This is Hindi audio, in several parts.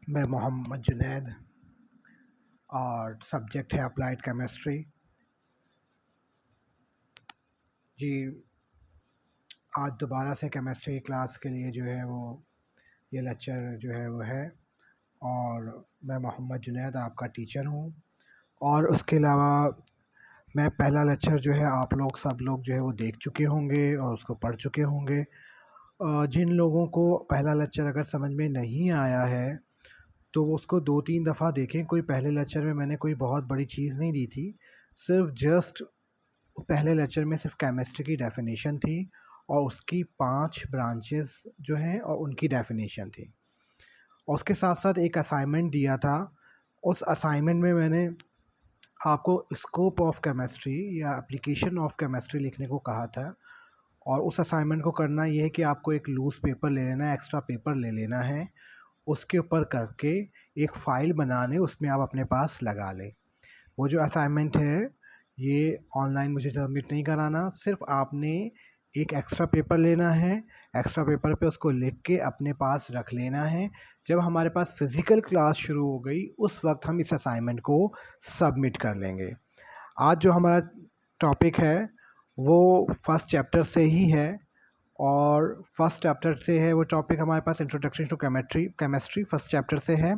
मैं मोहम्मद जुनैद और सब्जेक्ट है अप्लाइड केमिस्ट्री। जी, आज दोबारा से केमिस्ट्री क्लास के लिए जो है वो ये लेक्चर जो है वो है, और मैं मोहम्मद जुनैद आपका टीचर हूँ। और उसके अलावा मैं पहला लेक्चर जो है आप लोग सब लोग जो है वो देख चुके होंगे और उसको पढ़ चुके होंगे। जिन लोगों को पहला लेक्चर अगर समझ में नहीं आया है तो वो उसको 2-3 दफ़ा देखें। कोई पहले लेक्चर में मैंने कोई बहुत बड़ी चीज़ नहीं दी थी, सिर्फ जस्ट पहले लेक्चर में सिर्फ केमिस्ट्री की डेफिनेशन थी और उसकी 5 ब्रांचेस जो हैं और उनकी डेफिनेशन थी, और उसके साथ साथ एक असाइनमेंट दिया था। उस असाइनमेंट में मैंने आपको स्कोप ऑफ केमिस्ट्री या एप्लीकेशन ऑफ केमिस्ट्री लिखने को कहा था। और उस असाइनमेंट को करना ये है कि आपको एक लूज़ पेपर ले लेना है, एक्स्ट्रा पेपर ले लेना है, उसके ऊपर करके एक फ़ाइल बनाने, उसमें आप अपने पास लगा लें। वो जो असाइनमेंट है ये ऑनलाइन मुझे सबमिट नहीं कराना, सिर्फ आपने एक एक्स्ट्रा पेपर लेना है, एक्स्ट्रा पेपर पे उसको लिख के अपने पास रख लेना है। जब हमारे पास फ़िज़िकल क्लास शुरू हो गई उस वक्त हम इस असाइनमेंट को सबमिट कर लेंगे। आज जो हमारा टॉपिक है वो फर्स्ट चैप्टर से ही है, और फर्स्ट चैप्टर से है वो टॉपिक हमारे पास introduction to chemistry first chapter से है।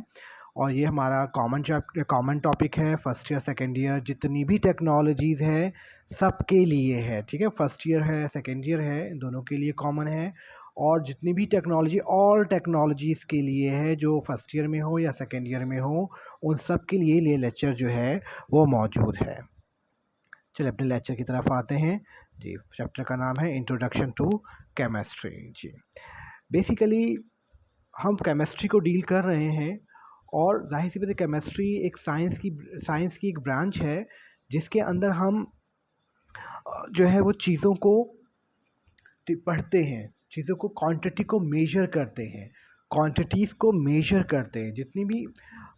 और ये हमारा कॉमन टॉपिक है। फर्स्ट ईयर सेकेंड ईयर जितनी भी टेक्नोलॉजीज़ है सबके लिए है, ठीक है। फर्स्ट ईयर है, सेकेंड ईयर है, इन दोनों के लिए कॉमन है। और जितनी भी टेक्नोलॉजी, ऑल टेक्नोलॉजीज़ के लिए है, जो फर्स्ट ईयर में हो या सेकेंड ईयर में हो, उन सब के लिए ये लेक्चर जो है वो मौजूद है। चलिए अपने लेक्चर की तरफ आते हैं। जी, चैप्टर का नाम है इंट्रोडक्शन टू केमिस्ट्री। जी, बेसिकली हम केमिस्ट्री को डील कर रहे हैं, और जाहिर सी बात है केमिस्ट्री एक साइंस की एक ब्रांच है जिसके अंदर हम जो है वो चीज़ों को पढ़ते हैं, चीज़ों को क्वांटिटी को मेजर करते हैं, क्वांटिटीज़ को मेजर करते हैं जितनी भी।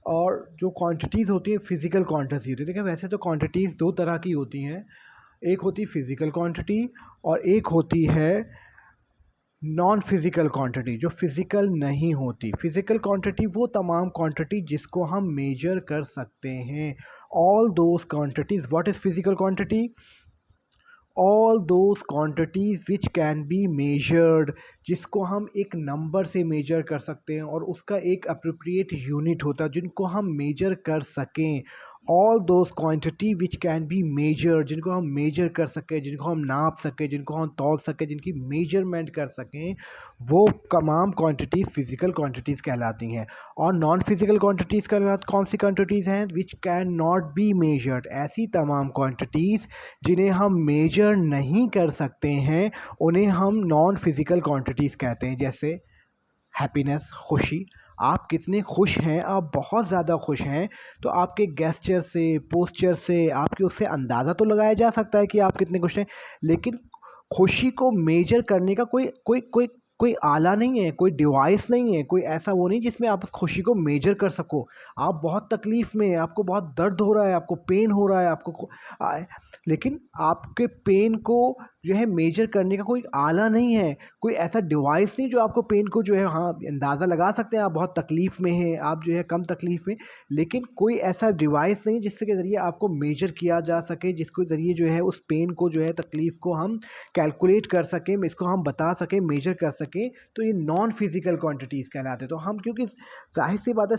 और जो क्वांटिटीज़ होती हैं फिज़िकल क्वांटिटी होती है। देखिए वैसे तो क्वांटिटीज़ दो तरह की होती हैं, एक होती है फिज़िकल क्वांटिटी और एक होती है नॉन फिज़िकल क्वांटिटी जो फिज़िकल नहीं होती। फिज़िकल क्वांटिटी वो तमाम क्वांटिटी जिसको हम मेजर कर सकते हैं। All those quantities, what is physical quantity? All those quantities which can be measured, जिसको हम एक नंबर से मेजर कर सकते हैं और उसका एक अप्रोप्रिएट यूनिट होता है जिनको हम मेजर कर सकें। All those quantity which can be measured, जिनको हम मेजर कर सकें, जिनको हम नाप सकें, जिनको हम तौल सकें, जिनकी मेजरमेंट कर सकें, वो तमाम क्वांटिटीज़ फिज़िकल क्वांटिटीज़ कहलाती हैं। और नॉन फिज़िकल क्वांटिटीज़ का कौन सी क्वांटिटीज़ हैं? Which can not be measured, ऐसी तमाम क्वांटिटीज़ जिन्हें हम मेजर नहीं कर सकते हैं उन्हें हम नॉन फिज़िकल क्वांटिटीज़ कहते हैं। जैसे हैप्पीनेस, खुशी। आप कितने खुश हैं, आप बहुत ज़्यादा खुश हैं, तो आपके गेस्चर से, पोस्चर से, आपके उससे अंदाज़ा तो लगाया जा सकता है कि आप कितने खुश हैं। लेकिन खुशी को मेजर करने का कोई कोई कोई कोई आला नहीं है, कोई डिवाइस नहीं है, कोई ऐसा वो नहीं जिसमें आप उस खुशी को मेजर कर सको। आप बहुत तकलीफ़ में हैं, आपको बहुत दर्द हो रहा है, आपको पेन हो रहा है, लेकिन आपके पेन को जो है मेजर करने का कोई आला नहीं है, कोई ऐसा डिवाइस नहीं जो आपको पेन को जो है, हाँ अंदाज़ा लगा सकते हैं आप बहुत तकलीफ़ में हैं, आप जो है कम तकलीफ़ में, लेकिन कोई ऐसा डिवाइस नहीं जिसके के ज़रिए आपको मेजर किया जा सके, जिसके ज़रिए जो है उस पेन को जो है तकलीफ़ को हम कैलकुलेट कर सकें, इसको हम बता सकें, मेजर कर सकें। तो ये नॉन फिज़िकल क्वांटिटीज़ कहलाते हैं। तो हम, क्योंकि ज़ाहिर सी बात है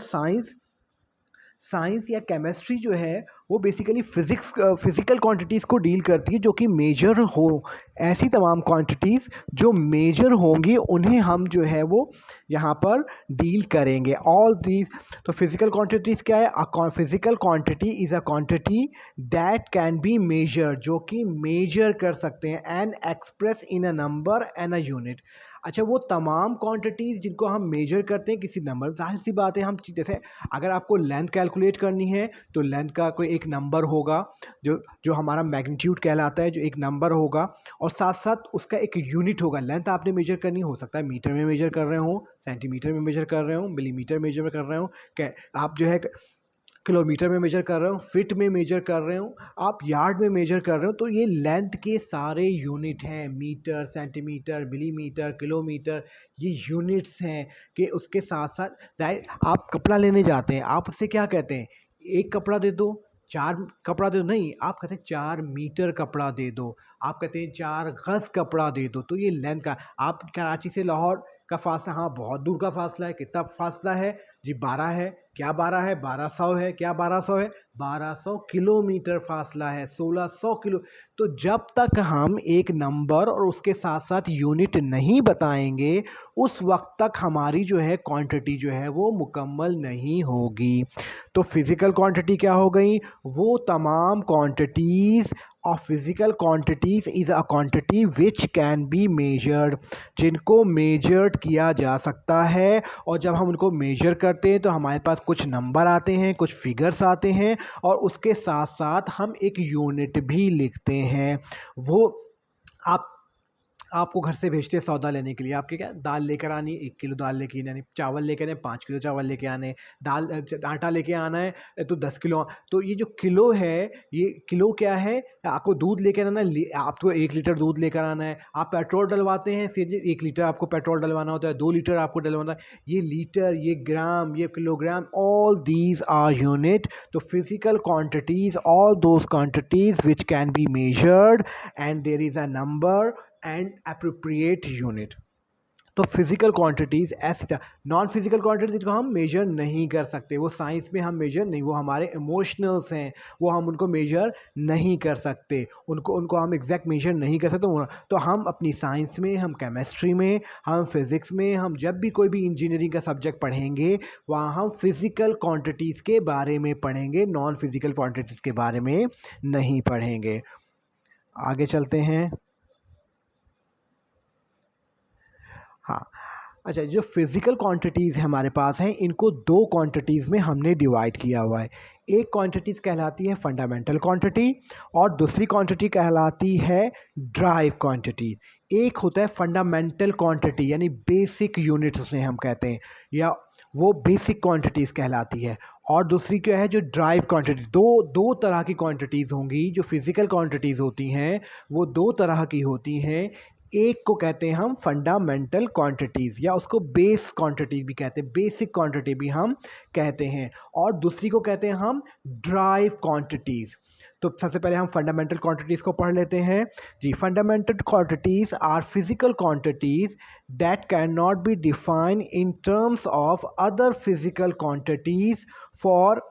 साइंस या केमिस्ट्री जो है वो बेसिकली फिज़िकल क्वांटिटीज़ को डील करती है जो कि मेजर हो। ऐसी तमाम क्वांटिटीज़ जो मेजर होंगी उन्हें हम जो है वो यहाँ पर डील करेंगे। ऑल दीज, तो फिज़िकल क्वांटिटीज़ क्या है? Physical quantity is a quantity that can be measure, जो कि मेजर कर सकते हैं, and express in a number and a unit. अच्छा, वो तमाम क्वांटिटीज़ जिनको हम मेजर करते हैं किसी नंबर, जाहिर सी बात है हम जैसे अगर आपको लेंथ कैलकुलेट करनी है तो लेंथ का कोई एक नंबर होगा जो जो हमारा मैग्नीट्यूड कहलाता है, जो एक नंबर होगा, और साथ साथ उसका एक यूनिट होगा। लेंथ आपने मेजर करनी हो सकता है मीटर में मेजर कर रहे हो, सेंटीमीटर में मेजर कर रहे हो, मिलीमीटर मेजर कर रहे हो, आप जो है किलोमीटर में मेजर कर रहे हो, फिट में मेजर कर रहे हो, आप यार्ड में मेजर कर रहे हो, तो ये लेंथ के सारे यूनिट हैं, मीटर, सेंटीमीटर, मिलीमीटर, किलोमीटर, ये यूनिट्स हैं। कि उसके साथ साथ आप कपड़ा लेने जाते हैं, आप उससे क्या कहते हैं, एक कपड़ा दे दो, चार कपड़ा दे दो, नहीं, आप कहते हैं 4 मीटर कपड़ा दे दो, आप कहते हैं 4 गज कपड़ा दे दो। तो ये लेंथ का, आप कराची से लाहौर का फासला, हाँ बहुत दूर का फासला है, कितना फासला है जी, 12 है, क्या 12 है, 1200 है, क्या 1200 है, 1200 किलोमीटर फासला है, 1600 किलो। तो जब तक हम एक नंबर और उसके साथ साथ यूनिट नहीं बताएंगे, उस वक्त तक हमारी जो है क्वांटिटी जो है वो मुकम्मल नहीं होगी। तो फिजिकल क्वांटिटी क्या हो गई, वो तमाम quantities of physical quantities is a quantity which can be measured, जिनको मेजर्ड किया जा सकता है। और जब हम उनको मेजर करते हैं तो हमारे पास कुछ नंबर आते हैं, कुछ फिगर्स आते हैं, और उसके साथ साथ हम एक यूनिट भी लिखते हैं। वो आप आपको घर से भेजते हैं सौदा लेने के लिए, आपके क्या दाल लेकर आनी, 1 किलो दाल लेके आनी, चावल लेके आने 5 किलो चावल लेके आने, दाल आटा लेके आना है तो 10 किलो। तो ये जो किलो है, ये किलो क्या है, आपको दूध लेकर आना, आपको 1 लीटर दूध लेकर आना है, आप पेट्रोल डलवाते हैं, सीधे 1 लीटर आपको पेट्रोल डलवाना होता है, 2 लीटर आपको डलवाना है, ये लीटर, ये ग्राम, ये kilogram, all these are unit. तो physical quantities, all those quantities which can be measured and there is a number and appropriate unit. तो फिजिकल क्वांटिटीज ऐसी, नॉन फिजिकल क्वांटिटीज को हम मेजर नहीं कर सकते, वो साइंस में हम मेजर नहीं, वो हमारे इमोशनल्स हैं, वो हम उनको मेजर नहीं कर सकते, उनको उनको हम एग्जैक्ट मेजर नहीं कर सकते। तो हम अपनी साइंस में, हम केमिस्ट्री में, हम फिज़िक्स में, हम जब भी कोई भी इंजीनियरिंग का सब्जेक्ट पढ़ेंगे, वहाँ हम फिजिकल क्वांटिटीज़ के बारे में पढ़ेंगे, नॉन फिजिकल क्वांटिटीज़ के बारे में नहीं पढ़ेंगे। आगे चलते हैं। हाँ, अच्छा, जो फिजिकल क्वांटिटीज़ हमारे पास हैं, इनको 2 क्वांटिटीज़ में हमने डिवाइड किया हुआ है। एक क्वांटिटीज़ कहलाती है फंडामेंटल क्वांटिटी, और दूसरी क्वांटिटी कहलाती है ड्राइव क्वांटिटी। एक होता है फंडामेंटल क्वांटिटी, यानी बेसिक यूनिट्स उसे हम कहते हैं, या वो बेसिक क्वांटिटीज़ कहलाती है। और दूसरी क्या है, जो ड्राइव क्वांटिटी। दो दो तरह की क्वांटिटीज़ होंगी, जो फिजिकल क्वांटिटीज़ होती हैं वो 2 तरह की होती हैं। एक को कहते हैं हम फंडामेंटल क्वांटिटीज़, या उसको बेस क्वांटिटी भी कहते हैं, बेसिक क्वांटिटी भी हम कहते हैं, और दूसरी को कहते हैं हम ड्राइव क्वांटिटीज़। तो सबसे पहले हम फंडामेंटल क्वांटिटीज़ को पढ़ लेते हैं जी। Fundamental quantities are physical quantities that can not be defined in terms of other physical quantities for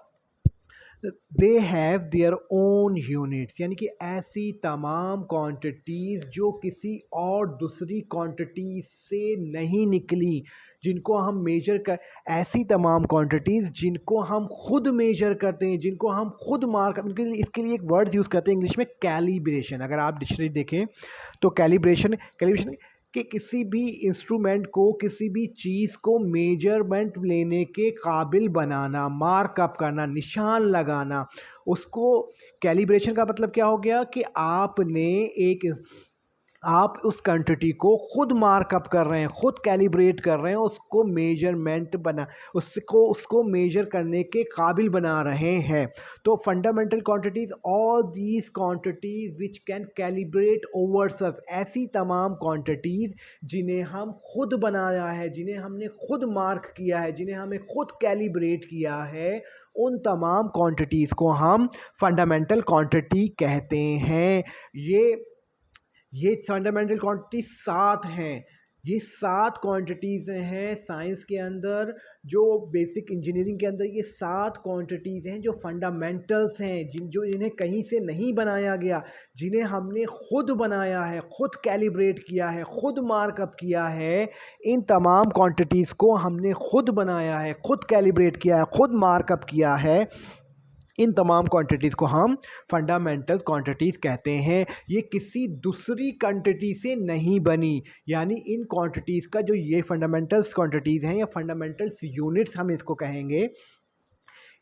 they have their own units, यानी कि ऐसी तमाम क्वांटिटीज़ जो किसी और दूसरी क्वांटिटी से नहीं निकली, जिनको हम मेजर कर, ऐसी तमाम क्वांटिटीज़ जिनको हम खुद मेजर करते हैं, जिनको हम खुद मार्क, इसके लिए एक वर्ड यूज़ करते हैं इंग्लिश में, कैलिब्रेशन। अगर आप डिक्शनरी देखें तो कैलिब्रेशन, कैलिब्रेशन कि किसी भी इंस्ट्रूमेंट को, किसी भी चीज़ को मेजरमेंट लेने के काबिल बनाना, मार्कअप करना, निशान लगाना, उसको कैलिब्रेशन का मतलब क्या हो गया कि आपने आप उस क्वांटिटी को खुद मार्कअप कर रहे हैं, खुद कैलिब्रेट कर रहे हैं, उसको मेजरमेंट बना, उसको मेजर करने के काबिल बना रहे हैं। तो fundamental quantities, all these quantities which can calibrate over Surf, ऐसी तमाम क्वांटिटीज जिन्हें हम खुद बनाया है, जिन्हें हमने खुद मार्क किया है, जिन्हें हमें खुद कैलिब्रेट किया है, उन तमाम क्वांटिटीज़ को हम फंडामेंटल क्वांटिटी कहते हैं। ये फंडामेंटल क्वांटिटी 7 हैं। ये 7 क्वांटिटीज़ हैं साइंस के अंदर, जो बेसिक इंजीनियरिंग के अंदर ये 7 क्वांटिटीज़ हैं जो फंडामेंटल्स हैं, जो इन्हें कहीं से नहीं बनाया गया, जिन्हें हमने खुद बनाया है, खुद कैलिब्रेट किया है, खुद मार्कअप किया है। इन तमाम क्वांटिटीज़ को हमने खुद बनाया है, खुद कैलिब्रेट किया है, खुद मार्कअप किया है। इन तमाम क्वांटिटीज़ को हम फंडामेंटल क्वांटिटीज़ कहते हैं। ये किसी दूसरी क्वांटिटी से नहीं बनी, यानी इन क्वांटिटीज़ का जो ये फंडामेंटल्स क्वांटिटीज़ हैं, या फंडामेंटल्स यूनिट्स हम इसको कहेंगे,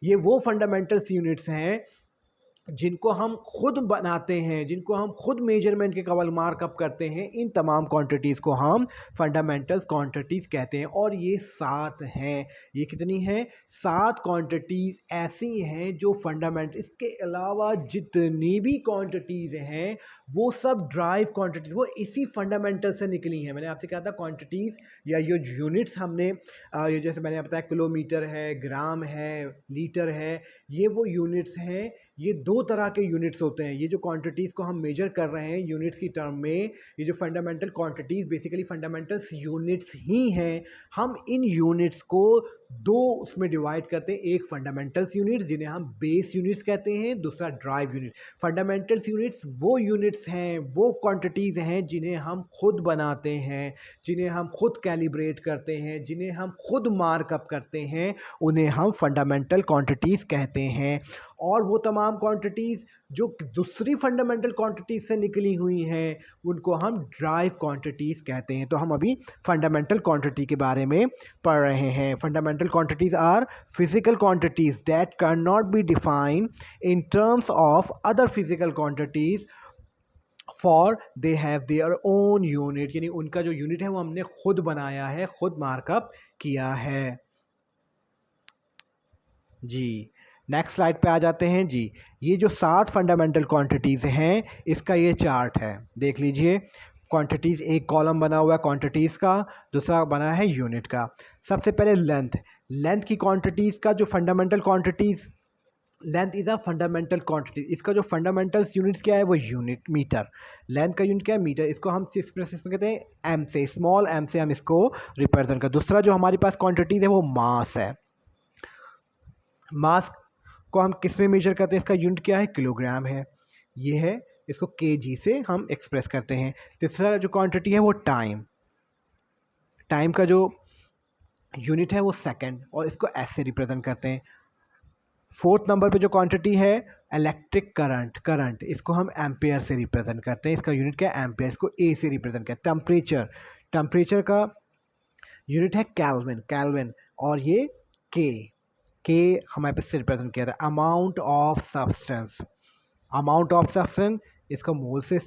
ये वो फंडामेंटल्स यूनिट्स हैं जिनको हम खुद बनाते हैं, जिनको हम खुद मेजरमेंट के कवल मार्कअप करते हैं, इन तमाम क्वांटिटीज़ को हम फंडामेंटल्स क्वांटिटीज़ कहते हैं। और ये 7 हैं। ये कितनी हैं? 7 क्वांटिटीज़ ऐसी हैं जो फंडामेंट, इसके अलावा जितनी भी क्वांटिटीज़ हैं वो सब ड्राइव क्वांटिटीज़, वो इसी फंडामेंटल से निकली हैं। मैंने आपसे कहा था क्वांटिटीज़ या ये यूनिट्स हमने ये जैसे मैंने बताया किलोमीटर है, ग्राम है, लीटर है, ये वो यूनिट्स हैं। ये 2 तरह के यूनिट्स होते हैं। ये जो क्वांटिटीज़ को हम मेजर कर रहे हैं यूनिट्स की टर्म में, ये जो fundamental quantities basically fundamentals units ही हैं। हम इन यूनिट्स को 2 उसमें डिवाइड करते हैं। एक फंडामेंटल्स यूनिट्स जिन्हें हम बेस यूनिट्स कहते हैं, दूसरा ड्राइव यूनिट। फंडामेंटल्स यूनिट्स वो यूनिट्स हैं, वो क्वांटिटीज़ हैं जिन्हें हम खुद बनाते हैं, जिन्हें हम खुद कैलिब्रेट करते हैं, जिन्हें हम खुद मार्कअप करते हैं, उन्हें हम फंडामेंटल क्वांटिटीज़ कहते हैं। और वो तमाम क्वांटिटीज़ जो दूसरी फंडामेंटल क्वांटिटीज़ से निकली हुई हैं उनको हम ड्राइव क्वांटिटीज़ कहते हैं। तो हम अभी फंडामेंटल क्वांटिटी के बारे में पढ़ रहे हैं। Fundamental quantities are physical quantities that can not be defined in terms of other physical quantities for they have their own unit, यानी उनका जो यूनिट है वो हमने खुद बनाया है, खुद मार्कअप किया है। जी, नेक्स्ट स्लाइड पे आ जाते हैं जी। ये जो 7 फंडामेंटल क्वांटिटीज़ हैं इसका ये चार्ट है, देख लीजिए। क्वांटिटीज़, एक कॉलम बना हुआ है क्वांटिटीज़ का, दूसरा बना है यूनिट का। सबसे पहले लेंथ, लेंथ की क्वांटिटीज़ का जो fundamental quantities, length is a fundamental quantity. इसका जो फंडामेंटल्स यूनिट्स क्या है वो यूनिट, मीटर। लेंथ का यूनिट क्या है? मीटर। इसको हम एक्सप्रेस कहते हैं एम से, स्मॉल एम से हम इसको रिप्रेजेंट कर। दूसरा जो हमारे पास क्वांटिटीज़ है वो मास है। मास को हम किस में मेजर करते हैं? इसका यूनिट क्या है? किलोग्राम है। ये है, इसको केजी से हम एक्सप्रेस करते हैं। तीसरा जो क्वांटिटी है वो टाइम, टाइम का जो यूनिट है वो सेकंड, और इसको एस से रिप्रेजेंट करते हैं। फोर्थ नंबर पे जो क्वांटिटी है इलेक्ट्रिक करंट, करंट इसको हम एम्पेयर से रिप्रेजेंट करते हैं। इसका यूनिट क्या है? एम्पेयर, इसको ए से रिप्रेजेंट करते हैं। टेम्परेचर, टेम्परेचर का यूनिट है केल्विन, केल्विन, और ये के हमारे पास से रिप्रेजेंट किया था। Amount of substance, amount of substance इसका मोल से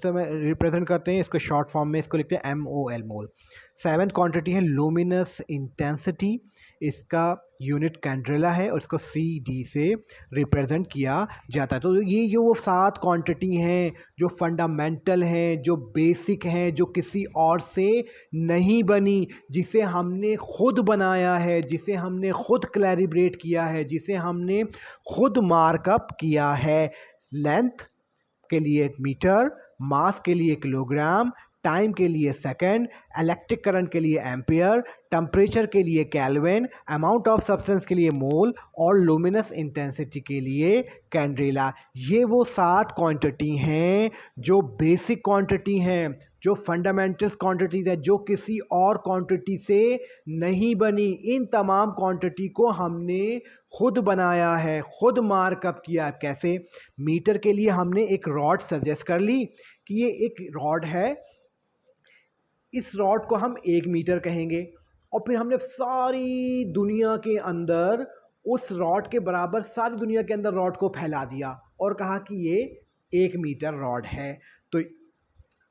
रिप्रेजेंट करते हैं। इसको शॉर्ट फॉर्म में इसको लिखते हैं MOL, मोल। 7th क्वांटिटी है लुमिनस इंटेंसिटी, इसका यूनिट कैंड्रेला है और इसको CD से रिप्रेजेंट किया जाता है। तो ये जो वो 7 क्वांटिटी हैं जो फंडामेंटल हैं, जो बेसिक हैं, जो किसी और से नहीं बनी, जिसे हमने खुद बनाया है, जिसे हमने खुद कैलिब्रेट किया है, जिसे हमने खुद मार्कअप किया है। लेंथ के लिए मीटर, मास के लिए किलोग्राम, टाइम के लिए सेकंड, इलेक्ट्रिक करंट के लिए एम्पियर, टेम्परेचर के लिए केल्विन, अमाउंट ऑफ सब्सटेंस के लिए मोल, और लुमिनस इंटेंसिटी के लिए कैंड्रेला। ये वो 7 क्वांटिटी हैं जो बेसिक क्वांटिटी हैं, जो फंडामेंटल्स क्वांटिटीज है, जो किसी और क्वांटिटी से नहीं बनी। इन तमाम क्वांटिटी को हमने खुद बनाया है, खुद मार्कअप किया है। कैसे? मीटर के लिए हमने एक रॉड सजेस्ट कर ली कि ये एक रॉड है, इस रॉड को हम 1 मीटर कहेंगे, और फिर हमने सारी दुनिया के अंदर उस रॉड के बराबर सारी दुनिया के अंदर रॉड को फैला दिया और कहा कि ये 1 मीटर रॉड है। तो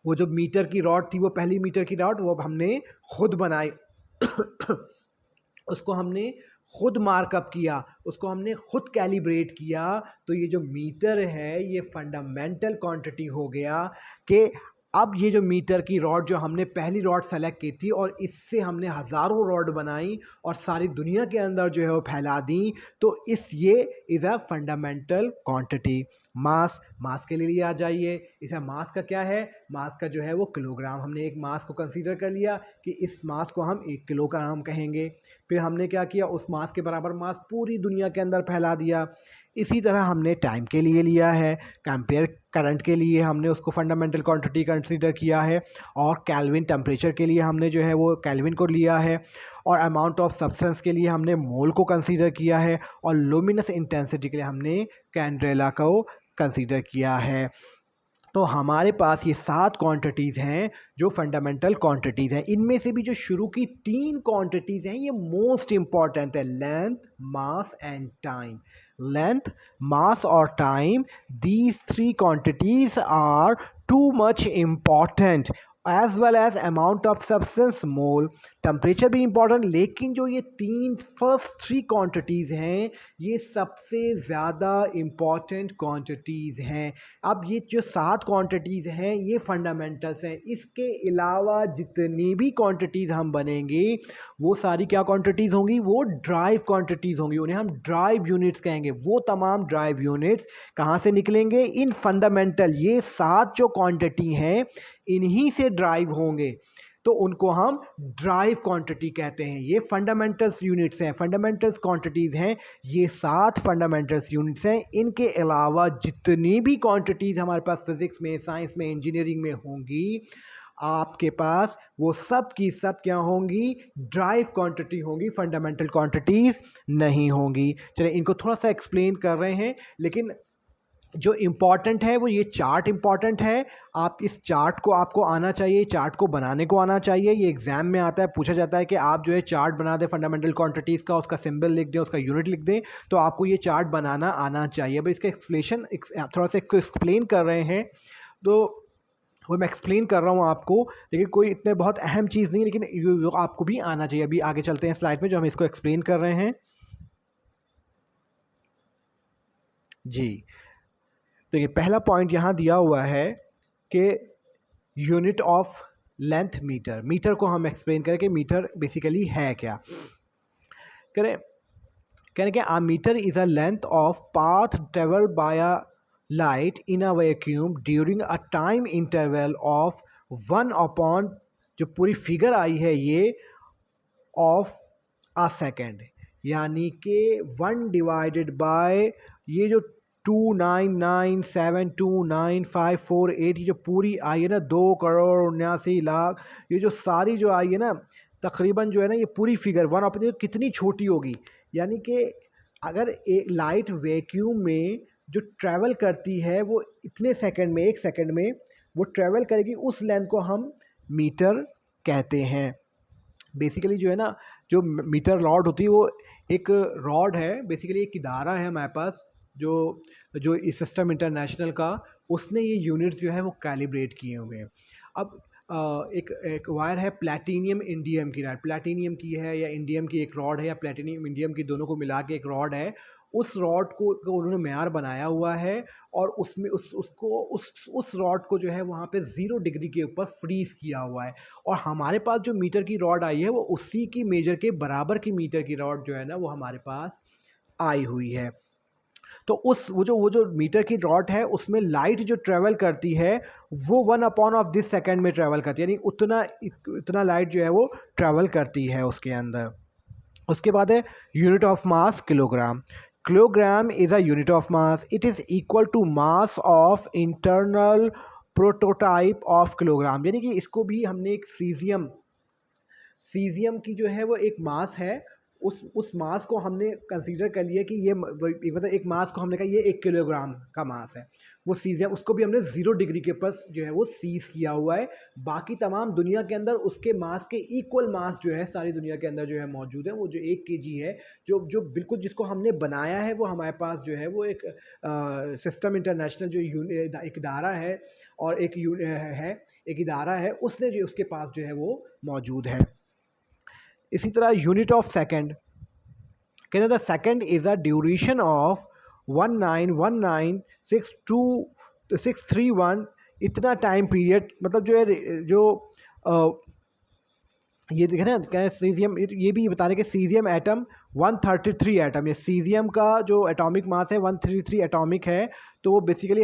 वो जो मीटर की रॉड थी, वो पहली मीटर की रॉड, वो हमने खुद बनाई उसको हमने खुद मार्कअप किया, उसको हमने खुद कैलिब्रेट किया। तो ये जो मीटर है ये फंडामेंटल क्वांटिटी हो गया कि अब ये जो मीटर की रॉड जो हमने पहली रॉड सेलेक्ट की थी और इससे हमने हज़ारों रॉड बनाई और सारी दुनिया के अंदर जो है वो फैला दी, तो ये इज़ अ फंडामेंटल क्वांटिटी। मास, मास के लिए आ जाइए। इसे मास का क्या है? मास का जो है वो किलोग्राम। हमने एक मास को कंसीडर कर लिया कि इस मास को हम 1 किलोग्राम कहेंगे। फिर हमने क्या किया? उस मास के बराबर मास पूरी दुनिया के अंदर फैला दिया। इसी तरह हमने टाइम के लिए लिया है, एम्पियर करंट के लिए हमने उसको फंडामेंटल क्वांटिटी कंसीडर किया है, और केल्विन टेम्परेचर के लिए हमने जो है वो केल्विन को लिया है, और अमाउंट ऑफ सब्सटेंस के लिए हमने मोल को कंसीडर किया है, और लुमिनस इंटेंसिटी के लिए हमने कैंड्रेला को कंसीडर किया है। तो हमारे पास ये 7 क्वांटिटीज़ हैं जो फंडामेंटल क्वांटिटीज़ हैं। इनमें से भी जो शुरू की 3 क्वांटिटीज़ हैं ये मोस्ट इंपॉर्टेंट है, length, mass and time. Length, mass और time, these 3 quantities are too much important as well as amount of substance mole. Temperature भी इंपॉर्टेंट, लेकिन जो ये फर्स्ट 3 क्वांटिटीज़ हैं ये सबसे ज़्यादा इम्पॉर्टेंट क्वांटिटीज़ हैं। अब ये जो 7 क्वांटिटीज़ हैं ये फंडामेंटल्स हैं। इसके अलावा जितनी भी क्वांटिटीज़ हम बनेंगे वो सारी क्या क्वांटिटीज़ होंगी, वो ड्राइव क्वांटिटीज़ होंगी, उन्हें हम ड्राइव यूनिट्स कहेंगे। वो तमाम ड्राइव यूनिट्स कहाँ से निकलेंगे, इन फंडामेंटल, ये 7 जो क्वांटिटी हैं इन्हीं से ड्राइव होंगे, तो उनको हम ड्राइव क्वांटिटी कहते हैं। ये फंडामेंटल्स यूनिट्स हैं, फंडामेंटल्स क्वांटिटीज़ हैं, ये 7 फंडामेंटल्स यूनिट्स हैं। इनके अलावा जितनी भी क्वांटिटीज़ हमारे पास फिजिक्स में, साइंस में, इंजीनियरिंग में होंगी, आपके पास वो सब की सब क्या होंगी, ड्राइव क्वांटिटी होंगी, फंडामेंटल क्वांटिटीज़ नहीं होंगी। चलिए इनको थोड़ा सा एक्सप्लेन कर रहे हैं, लेकिन जो इम्पॉर्टेंट है वो ये चार्ट इम्पॉर्टेंट है। आप इस चार्ट को, आपको आना चाहिए, चार्ट को बनाने को आना चाहिए। ये एग्जाम में आता है, पूछा जाता है कि आप जो है चार्ट बना दें फंडामेंटल क्वांटिटीज़ का, उसका सिंबल लिख दें, उसका यूनिट लिख दें, तो आपको ये चार्ट बनाना आना चाहिए। अब इसका एक्सप्लेशन थोड़ा सा एक्सप्लेन कर रहे हैं, तो वो मैं एक्सप्लेन कर रहा हूँ आपको, लेकिन कोई इतने बहुत अहम चीज़ नहीं है, लेकिन ये आपको भी आना चाहिए। अभी आगे चलते हैं स्लाइड में जो हम इसको एक्सप्लेन कर रहे हैं। जी देखिए, पहला पॉइंट यहाँ दिया हुआ है कि unit of length metre. Metre को हम एक्सप्लेन करें कि मीटर बेसिकली है क्या। करें कि आ metre is a length of path travelled by a light in a vacuum during a time interval of 1/, जो पूरी फिगर आई है ये, ऑफ अ सेकेंड, यानी कि 1 डिवाइडेड बाय ये जो 299729548, ये जो पूरी आई है ना, 2,79,00,000, ये जो सारी जो आई है ना, तकरीबन जो है ना ये पूरी फिगर 1/, कितनी छोटी होगी। यानी कि अगर एक लाइट वैक्यूम में जो ट्रैवल करती है वो इतने सेकंड में, 1 सेकंड में वो ट्रैवल करेगी, उस लेंथ को हम मीटर कहते हैं। बेसिकली जो है ना, जो मीटर रॉड होती है वो एक रॉड है, बेसिकली एक इदारा है हमारे पास, जो जो इस सिस्टम इंटरनेशनल का, उसने ये यूनिट जो है वो कैलिब्रेट किए हुए हैं। अब एक वायर है प्लैटिनियम इंडियम की, प्लैटिनियम की है या इंडियम की एक रॉड है, या प्लैटिनियम इंडियम की, दोनों को मिला के एक रॉड है। उस रॉड को उन्होंने मेयार बनाया हुआ है, और उसमें उस रॉड को जो है वहाँ पे 0 डिग्री के ऊपर फ्रीज किया हुआ है। और हमारे पास जो मीटर की रॉड आई है वो उसी की मेजर के बराबर की मीटर की रॉड जो है ना वो हमारे पास आई हुई है। तो वो जो मीटर की रॉड है उसमें लाइट जो ट्रेवल करती है वो 1/(दिस) सेकेंड में ट्रेवल करती है, यानी उतना लाइट जो है वो ट्रेवल करती है उसके अंदर। उसके बाद है unit of mass, kilogram. Kilogram is a unit of mass, it is equal to mass of internal prototype of kilogram. यानी कि इसको भी हमने एक सीजियम की जो है वो एक मास है, उस मास को हमने कंसीडर कर लिया कि ये मतलब एक मास को हमने कहा ये 1 किलोग्राम का मास है। वो सीजियम, उसको भी हमने 0 डिग्री के ऊपर जो है वो सीज किया हुआ है। बाकी तमाम दुनिया के अंदर उसके मास के इक्वल मास जो है सारी दुनिया के अंदर जो है मौजूद है। वो जो 1 केजी है, जो बिल्कुल जिसको हमने बनाया है, वो हमारे पास जो है वो एक सिस्टम इंटरनेशनल जो एक इदारा है, और एक इदारा है, उसने जो उसके पास जो है वो मौजूद है। इसी तरह यूनिट ऑफ सेकेंड, कहते the second is a duration of 19196261, इतना टाइम पीरियड, मतलब जो है जो ये देखें ना, क्या सीजियम, ये भी बता रहे कि सीजियम एटम 133 एटम, ये सीजियम का जो एटॉमिक मास है 133 एटॉमिक है। तो वो बेसिकली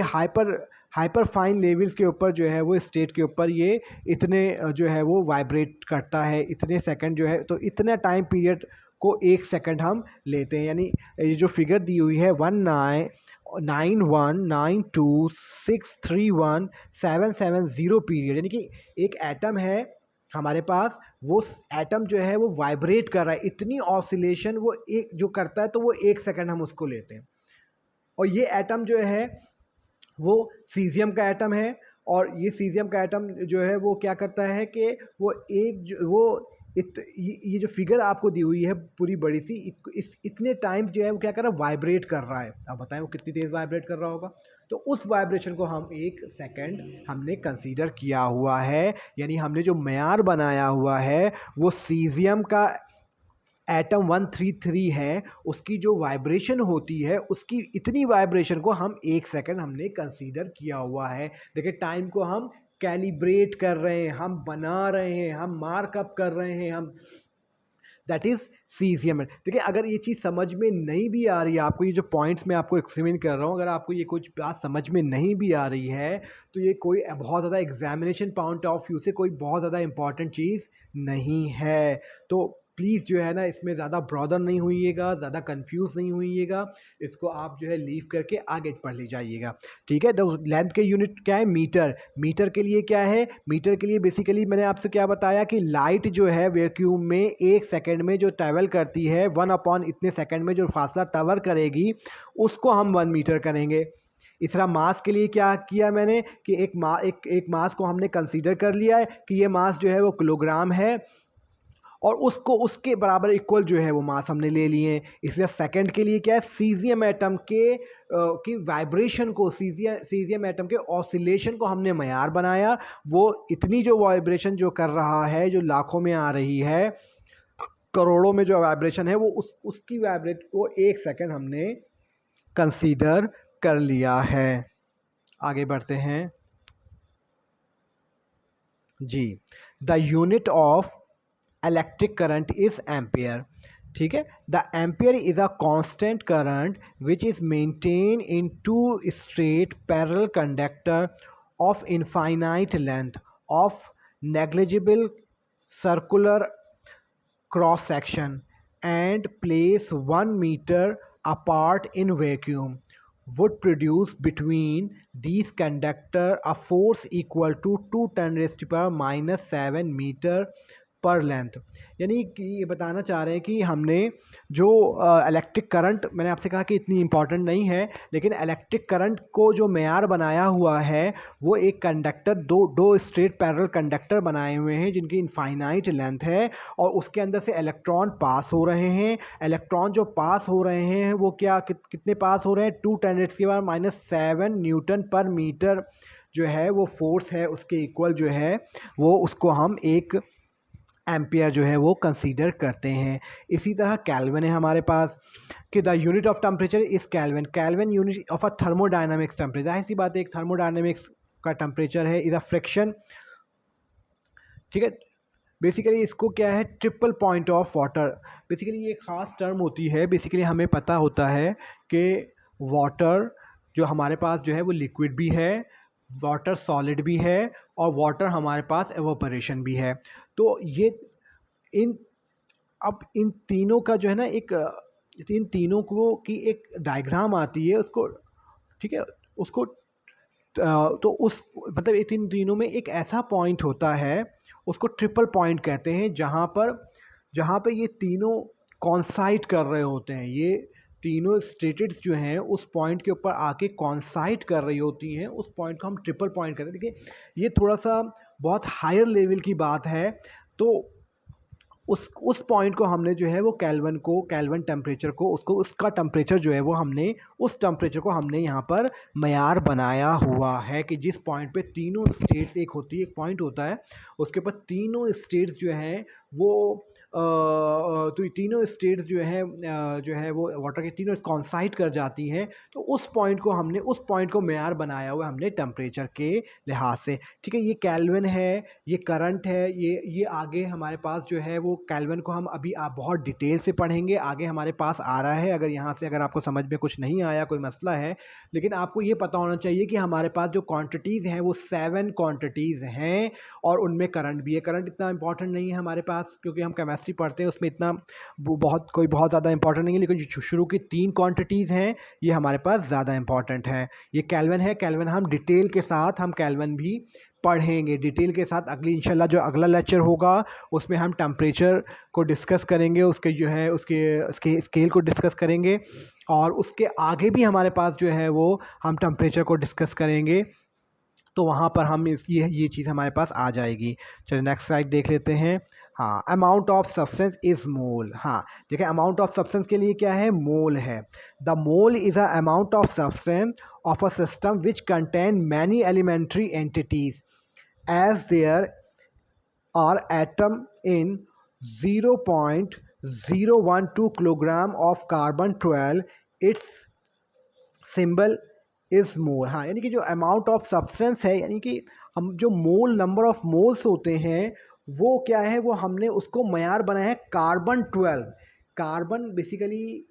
हाइपर फाइन लेवल्स के ऊपर जो है वो स्टेट के ऊपर ये इतने जो है वो वाइब्रेट करता है, इतने सेकंड जो है, तो इतने टाइम पीरियड को 1 सेकंड हम लेते हैं। यानी ये जो फिगर दी हुई है 199192631770 पीरियड, यानी कि एक एटम है हमारे पास, वो एटम जो है वो वाइब्रेट कर रहा है, इतनी ऑसिलेशन वो एक जो करता है, तो वो 1 सेकंड हम उसको लेते हैं। और ये एटम जो है वो सीज़ियम का एटम है, और ये सीज़ियम का एटम जो है वो क्या करता है कि वो एक जो वो ये जो फिगर आपको दी हुई है पूरी बड़ी सी, इस इतने टाइम्स जो है वो क्या कर रहा है, वाइब्रेट कर रहा है। आप बताएं वो कितनी तेज़ वाइब्रेट कर रहा होगा। तो उस वाइब्रेशन को हम 1 सेकेंड हमने कंसीडर किया हुआ है, यानी हमने जो मेयार बनाया हुआ है वो सीज़ियम का एटम 133 है, उसकी जो वाइब्रेशन होती है उसकी इतनी वाइब्रेशन को हम 1 सेकेंड हमने कंसीडर किया हुआ है। देखिए टाइम को हम कैलिब्रेट कर रहे हैं, हम बना रहे हैं, हम मार्कअप कर रहे हैं, हम दैट इज सीजियम। देखिए अगर ये चीज़ समझ में नहीं भी आ रही है आपको, ये जो पॉइंट्स मैं आपको एक्सप्लेन कर रहा हूँ, अगर आपको ये कुछ बात समझ में नहीं भी आ रही है तो ये कोई बहुत ज़्यादा एग्जामिनेशन पॉइंट ऑफ व्यू से कोई बहुत ज़्यादा इंपॉर्टेंट चीज़ नहीं है। तो प्लीज़ जो है ना इसमें ज़्यादा ब्रॉदर नहीं हुइएगा, ज़्यादा कंफ्यूज नहीं हुइएगा, इसको आप जो है लीव करके आगे पढ़ ले जाइएगा। ठीक है, तो लेंथ के यूनिट क्या है, मीटर। मीटर के लिए क्या है, मीटर के लिए बेसिकली मैंने आपसे क्या बताया कि लाइट जो है वैक्यूम में 1 सेकेंड में जो ट्रैवल करती है 1 अपॉन इतने सेकेंड में जो फासला कवर करेगी उसको हम 1 मीटर करेंगे। इस तरह मास के लिए क्या किया मैंने कि एक मास को हमने कंसीडर कर लिया है कि ये मास जो है वो किलोग्राम है, और उसको उसके बराबर इक्वल जो है वो मास हमने ले लिए हैं। इसलिए सेकंड के लिए क्या है, सीजियम एटम के की वाइब्रेशन को, सीजियम एटम के ऑसिलेशन को हमने मयार बनाया। वो इतनी जो वाइब्रेशन जो कर रहा है, जो लाखों में आ रही है, करोड़ों में जो वाइब्रेशन है, वो उसकी वाइब्रेट को 1 सेकेंड हमने कंसीडर कर लिया है। आगे बढ़ते हैं जी। The unit of electric current is ampere. ठीक है, the ampere is a constant current which is maintain in two straight parallel conductor of infinite length of negligible circular cross section and place 1 meter apart in vacuum would produce between these conductor a force equal to 2 10 raised to power minus 7 meter पर लेंथ। यानी कि ये बताना चाह रहे हैं कि हमने जो इलेक्ट्रिक करंट, मैंने आपसे कहा कि इतनी इम्पॉर्टेंट नहीं है, लेकिन इलेक्ट्रिक करंट को जो मेयार बनाया हुआ है वो एक कंडक्टर, दो स्ट्रेट पैरेलल कंडक्टर बनाए हुए हैं जिनकी इनफाइनाइट लेंथ है, और उसके अंदर से इलेक्ट्रॉन पास हो रहे हैं। इलेक्ट्रॉन जो पास हो रहे हैं वो क्या कितने पास हो रहे हैं, 2 10 के बाद -7 न्यूटन पर मीटर जो है वो फोर्स है, उसके इक्वल जो है वो उसको हम एक एम्पियर जो है वो कंसीडर करते हैं। इसी तरह कैल्विन है हमारे पास कि the unit of temperature is kelvin. Kelvin unit of a thermodynamics temperature. जाहिर सी बात है एक थर्मोडायनामिक्स का टेम्परेचर है, इज अ फ्रिक्शन। ठीक है, बेसिकली इसको क्या है, triple point of water. Basically ये खास टर्म होती है, बेसिकली हमें पता होता है कि वाटर जो हमारे पास जो है वो लिक्विड भी है, वाटर सॉलिड भी है, और वाटर हमारे पास एवोपरेशन भी है। तो ये इन अब इन तीनों का जो है ना एक इन तीनों को की एक डायग्राम आती है उसको। ठीक है, उसको तो उस मतलब इन तीनों में एक ऐसा पॉइंट होता है उसको ट्रिपल पॉइंट कहते हैं, जहाँ पे ये तीनों कॉन्साइड कर रहे होते हैं। ये तीनों स्टेट्स जो हैं उस पॉइंट के ऊपर आके कॉन्साइड कर रही होती हैं, उस पॉइंट को हम ट्रिपल पॉइंट कहते हैं। देखिए ये थोड़ा सा बहुत हायर लेवल की बात है। तो उस पॉइंट को हमने जो है वो कैल्विन टेम्परेचर को, उसको उसका टेम्परेचर जो है वो हमने उस टेम्परेचर को हमने यहाँ पर मयार बनाया हुआ है कि जिस पॉइंट पे तीनों स्टेट्स, एक होती है एक पॉइंट होता है उसके ऊपर तीनों स्टेट्स जो हैं वो तो तीनों स्टेट्स जो है वो वाटर के तीनों कॉन्साइड कर जाती हैं। तो उस पॉइंट को हमने, उस पॉइंट को मयार बनाया हुआ हमने टेम्परेचर के लिहाज से। ठीक है, ये कैल्विन है, ये करंट है, ये आगे हमारे पास जो है वो कैल्विन को हम अभी आप बहुत डिटेल से पढ़ेंगे, आगे हमारे पास आ रहा है। अगर यहाँ से अगर आपको समझ में कुछ नहीं आया, कोई मसला है, लेकिन आपको ये पता होना चाहिए कि हमारे पास जो क्वांटिटीज़ हैं वो 7 क्वांटिटीज़ हैं, और उनमें करंट भी है। करंट इतना इंपॉर्टेंट नहीं है हमारे पास क्योंकि हम केमिस्ट्री पढ़ते हैं, उसमें इतना बहुत ज़्यादा इंपॉर्टेंट नहीं है, लेकिन जो शुरू की 3 क्वांटिटीज़ हैं ये हमारे पास ज़्यादा इंपॉर्टेंट है। ये कैल्विन है, कैल्विन हम डिटेल के साथ हम कैल्विन भी पढ़ेंगे डिटेल के साथ। अगली इंशाल्लाह जो अगला लेक्चर होगा उसमें हम टेम्परेचर को डिस्कस करेंगे, उसके जो है उसके स्केल को डिस्कस करेंगे, और उसके आगे भी हमारे पास जो है वो हम टेम्परेचर को डिस्कस करेंगे। तो वहाँ पर हम ये चीज़ हमारे पास आ जाएगी। चलिए नेक्स्ट स्लाइड देख लेते हैं। हाँ, अमाउंट ऑफ सब्सटेंस इज़ मोल। हाँ देखिए, अमाउंट ऑफ सब्सटेंस के लिए क्या है, मोल है। The mole is a amount of substance of a system which contain many elementary entities as there are atom in 0.012 kilogram of carbon 12, it's symbol is mole. हाँ, यानी कि जो अमाउंट ऑफ सब्सटेंस है, यानी कि हम जो मोल नंबर ऑफ मोल्स होते हैं वो क्या है, वो हमने उसको मयार बनाया है कार्बन 12। कार्बन बेसिकली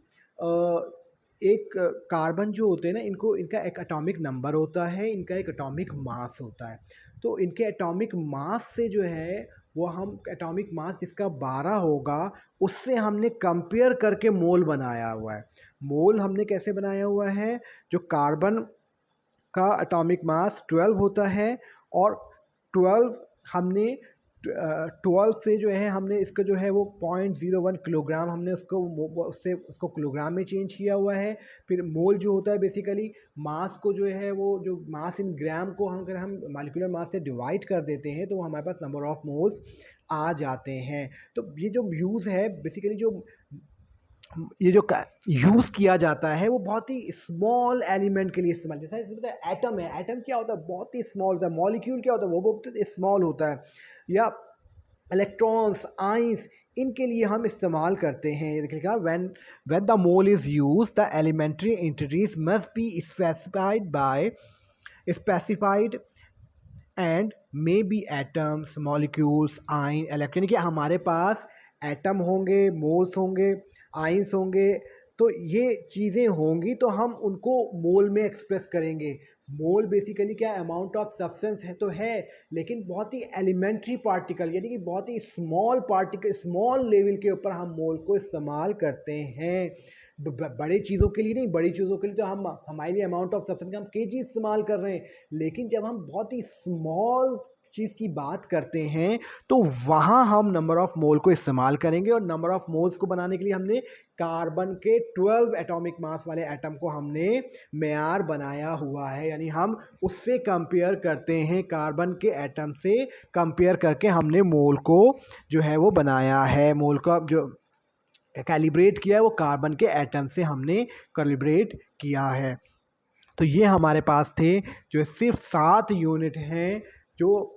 एक कार्बन जो होते हैं ना, इनका एक एटॉमिक नंबर होता है, इनका एक एटॉमिक मास होता है। तो इनके एटॉमिक मास से जो है वो हम एटॉमिक मास जिसका 12 होगा उससे हमने कंपेयर करके मोल बनाया हुआ है। मोल हमने कैसे बनाया हुआ है, जो कार्बन का एटॉमिक मास 12 होता है, और 12 हमने 12 से जो है हमने इसका जो है वो 0.01 किलोग्राम हमने उसको किलोग्राम में चेंज किया हुआ है। फिर मोल जो होता है बेसिकली मास को जो है वो जो मास इन ग्राम को हम अगर हम मॉलिक्यूलर मास से डिवाइड कर देते हैं तो हमारे पास नंबर ऑफ मोल्स आ जाते हैं। तो ये जो यूज़ है बेसिकली, जो ये जो यूज़ किया जाता है वो बहुत ही स्मॉल एलिमेंट के लिए इस्तेमाल, जैसे एटम है, एटम क्या होता है, बहुत ही स्मॉल होता है। मॉलिक्यूल क्या होता है, वो बहुत स्मॉल होता है। या इलेक्ट्रॉन्स, आइंस, इनके लिए हम इस्तेमाल करते हैं। ये देखिएगा, when the mole is use the elementary entities must be specified and may be atoms, molecules, ions, electron. यानी कि हमारे पास एटम होंगे, मोल्स होंगे, आइंस होंगे, तो ये चीज़ें होंगी तो हम उनको मोल में एक्सप्रेस करेंगे। मोल बेसिकली क्या है, अमाउंट ऑफ सब्सटेंस है तो है, लेकिन बहुत ही एलिमेंट्री पार्टिकल, यानी कि बहुत ही स्मॉल पार्टिकल, स्मॉल लेवल के ऊपर हम मोल को इस्तेमाल करते हैं। बड़े चीज़ों के लिए नहीं, बड़ी चीज़ों के लिए तो हम हमारे लिए अमाउंट ऑफ सब्सटेंस का हम केजी इस्तेमाल कर रहे हैं, लेकिन जब हम बहुत ही स्मॉल चीज़ की बात करते हैं तो वहाँ हम नंबर ऑफ मोल को इस्तेमाल करेंगे। और नंबर ऑफ मोल्स को बनाने के लिए हमने कार्बन के 12 एटॉमिक मास वाले एटम को हमने मेयार बनाया हुआ है, यानी हम उससे कंपेयर करते हैं, कार्बन के एटम से कंपेयर करके हमने मोल को जो है वो बनाया है। मोल का जो कैलिब्रेट किया है वो कार्बन के एटम से हमने कैलिब्रेट किया है। तो ये हमारे पास थे जो सिर्फ 7 यूनिट हैं जो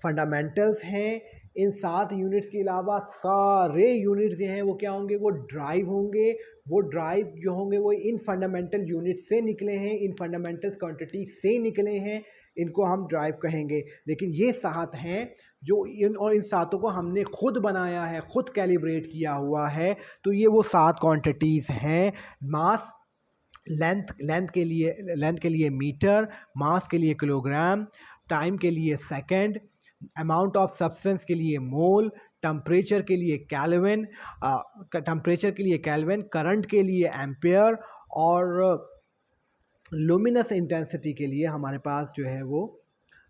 फंडामेंटल्स हैं। इन 7 यूनिट्स के अलावा सारे यूनिट्स जो हैं वो क्या होंगे, वो ड्राइव होंगे। वो ड्राइव जो होंगे वो इन फंडामेंटल यूनिट से निकले हैं, इन फंडामेंटल क्वांटिटी से निकले हैं, इनको हम ड्राइव कहेंगे। लेकिन ये 7 हैं जो इन 7 को हमने खुद बनाया है, खुद कैलिब्रेट किया हुआ है। तो ये वो 7 क्वांटिटीज़ हैं। मास, लेंथ के लिए मीटर, मास के लिए किलोग्राम, टाइम के लिए सेकंड, अमाउंट ऑफ सब्सटेंस के लिए मोल, टेम्परेचर के लिए केल्विन, करंट के लिए एम्पेयर, और लुमिनस इंटेंसिटी के लिए हमारे पास जो है वो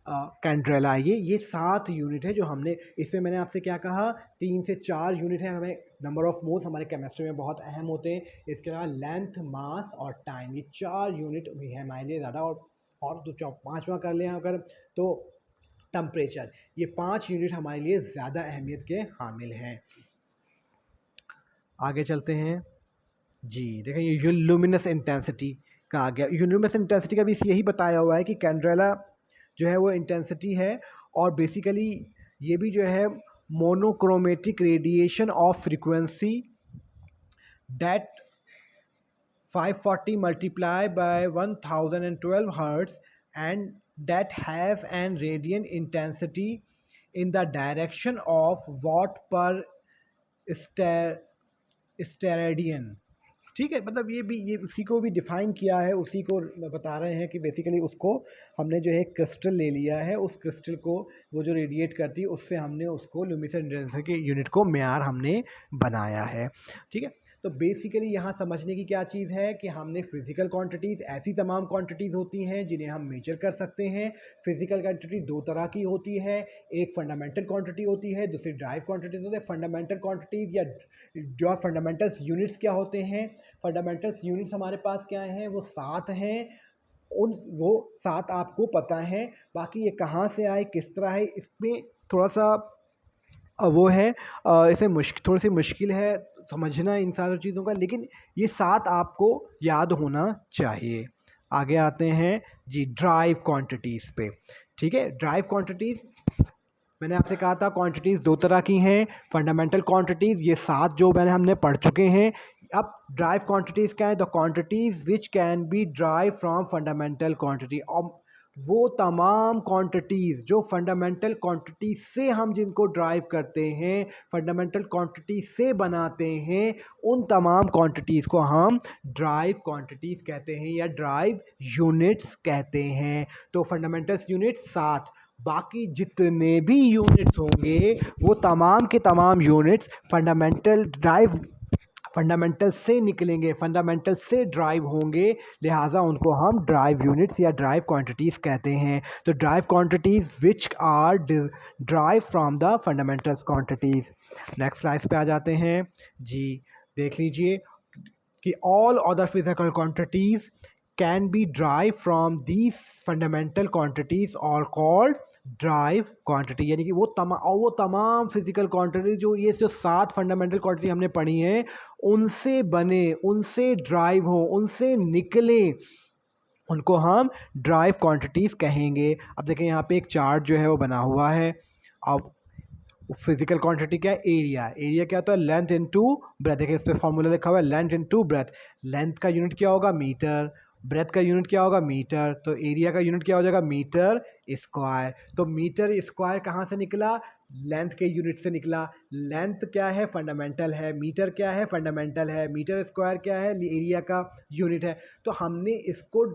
कैंड्रेला। ये 7 यूनिट है जो हमने, इसमें मैंने आपसे क्या कहा, 3 से 4 यूनिट है। हमें नंबर ऑफ मोल्स हमारे केमिस्ट्री में बहुत अहम होते हैं। इसके अलावा लेंथ, मास और टाइम, ये 4 यूनिट भी है हमारे लिए ज़्यादा। और तो 5वां कर लें अगर, तो टेम्परेचर, ये 5 यूनिट हमारे लिए ज़्यादा अहमियत के हामिल हैं। आगे चलते हैं जी। देखें, ये लुमिनस इंटेंसिटी का आ गया। लुमिनस इंटेंसिटी का भी यही बताया हुआ है कि कैंड्रेला जो है वो इंटेंसिटी है, और बेसिकली ये भी जो है monochromatic radiation of frequency that 540 multiplied by 1012 hertz, and that has an radiant intensity in the direction of watt per steradian. ठीक है, मतलब ये उसी को भी डिफ़ाइन किया है, उसी को बता रहे हैं कि बेसिकली उसको हमने जो है क्रिस्टल ले लिया है, उस क्रिस्टल को वो जो रेडिएट करती है उससे हमने उसको लुमिनस इंटेंसिटी के यूनिट को मेयार हमने बनाया है। ठीक है, तो बेसिकली यहाँ समझने की क्या चीज़ है कि हमने फिजिकल क्वांटिटीज़, ऐसी तमाम क्वांटिटीज़ होती हैं जिन्हें हम मेजर कर सकते हैं। फिजिकल क्वांटिटी दो तरह की होती है, एक फंडामेंटल क्वांटिटी होती है, दूसरी ड्राइव क्वांटिटीज होती है। फंडामेंटल क्वांटिटीज़ या जो फंडामेंटल्स यूनिट्स क्या होते हैं, फंडामेंटल्स यूनिट्स हमारे पास क्या हैं, वो 7 हैं। उन वो 7 आपको पता है, बाकी ये कहाँ से आए, किस तरह है, इसमें थोड़ा सा वो है, इसे थोड़ी सी मुश्किल है समझना इन सारी चीज़ों का, लेकिन ये 7 आपको याद होना चाहिए। आगे आते हैं जी ड्राइव क्वांटिटीज़ पे। ठीक है, ड्राइव क्वांटिटीज़ मैंने आपसे कहा था क्वांटिटीज़ दो तरह की हैं, फंडामेंटल क्वांटिटीज़ ये 7 जो हमने पढ़ चुके हैं। अब ड्राइव क्वांटिटीज़ क्या है, the quantities which can B drive from fundamental quantity. और वो तमाम क्वांटिटीज़ जो फंडामेंटल क्वांटिटी से हम जिनको ड्राइव करते हैं, फंडामेंटल क्वांटिटी से बनाते हैं, उन तमाम क्वांटिटीज़ को हम ड्राइव क्वांटिटीज़ कहते हैं या ड्राइव यूनिट्स कहते हैं। तो फंडामेंटल्स यूनिट्स 7, बाकी जितने भी यूनिट्स होंगे वो तमाम के तमाम यूनिट्स फंडामेंटल से निकलेंगे, फंडामेंटल से ड्राइव होंगे, लिहाजा उनको हम ड्राइव यूनिट्स या ड्राइव क्वांटिटीज़ कहते हैं। तो derived quantities which are derived from the fundamental quantities. Next slide पे आ जाते हैं जी, देख लीजिए कि all other physical quantities can be derived from these fundamental quantities or called derived quantity. यानी कि वो तमाम फिजिकल क्वांटिटी जो ये जो 7 फंडामेंटल क्वांटिटी हमने पढ़ी हैं, उनसे बने, उनसे ड्राइव हो, उनसे निकले, उनको हम ड्राइव क्वांटिटीज़ कहेंगे। अब देखें यहाँ पे एक चार्ट जो है वो बना हुआ है। अब फिजिकल क्वांटिटी क्या है, एरिया। एरिया क्या होता है, लेंथ इनटू ब्रेथ। देखिए इस पे फॉर्मूला लिखा हुआ है, लेंथ इनटू ब्रेथ। लेंथ का यूनिट क्या होगा, मीटर। ब्रेथ का यूनिट क्या होगा, मीटर। तो एरिया का यूनिट क्या हो जाएगा, मीटर स्क्वायर। तो मीटर स्क्वायर कहाँ से निकला, लेंथ के यूनिट से निकला। लेंथ क्या है, फंडामेंटल है। मीटर क्या है, फंडामेंटल है। मीटर स्क्वायर क्या है, एरिया का यूनिट है। तो हमने इसको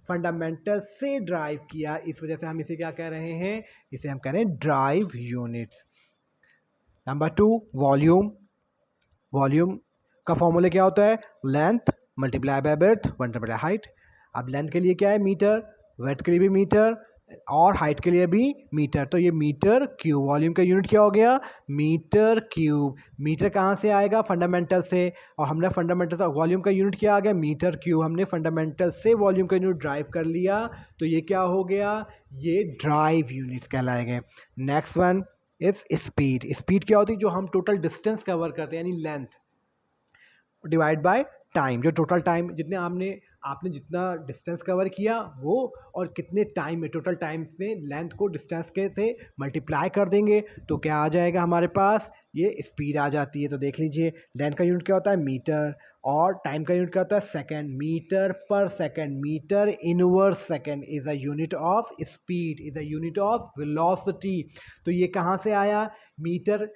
फंडामेंटल से ड्राइव किया, इस वजह से हम इसे क्या कह रहे हैं, इसे हम कह रहे हैं drive units. Number 2, volume. Volume का फॉर्मूला क्या होता है, length multiply by breath multiply height. अब लेंथ के लिए क्या है, मीटर, ब्रेथ के लिए भी मीटर, और हाइट के लिए भी मीटर। तो ये मीटर क्यूब, वॉल्यूम का यूनिट क्या हो गया, मीटर क्यूब। मीटर कहाँ से आएगा, फंडामेंटल से, और हमने फंडामेंटल से वॉल्यूम का यूनिट क्या आ गया, मीटर क्यूब। हमने फंडामेंटल से वॉल्यूम का यूनिट ड्राइव कर लिया, तो ये क्या हो गया, ये ड्राइव यूनिट्स कहलाएंगे। Next one is speed. Speed क्या होती है, जो हम टोटल डिस्टेंस कवर करते हैं, यानी लेंथ डिवाइड बाय टाइम। जो टोटल टाइम जितने आपने जितना डिस्टेंस कवर किया वो, और कितने टाइम में, टोटल टाइम से लेंथ को डिस्टेंस के से मल्टीप्लाई कर देंगे, तो क्या आ जाएगा हमारे पास, ये स्पीड आ जाती है। तो देख लीजिए, लेंथ का यूनिट क्या होता है, मीटर, और टाइम का यूनिट क्या होता है, सेकंड। मीटर पर second, metre inverse second is a unit of speed, is a unit of velocity. तो ये कहाँ से आया, मीटर